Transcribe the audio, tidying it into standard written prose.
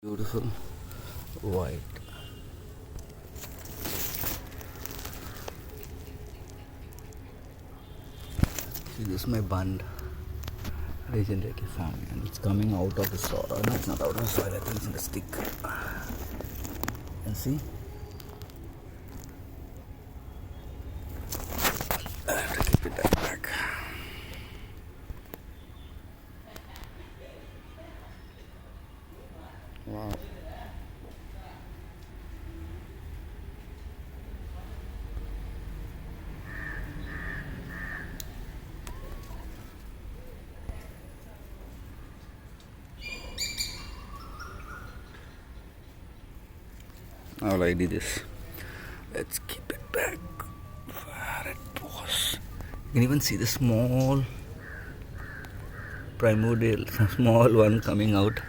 Beautiful white. See, this is my bund regenerative farming, and it's coming out of the soil. No, it's not out of the soil, I think it's in the stick. And see, I have to keep it that back. Wow. All I did is, let's keep it back where it was. You can even see the small primordial, small one coming out.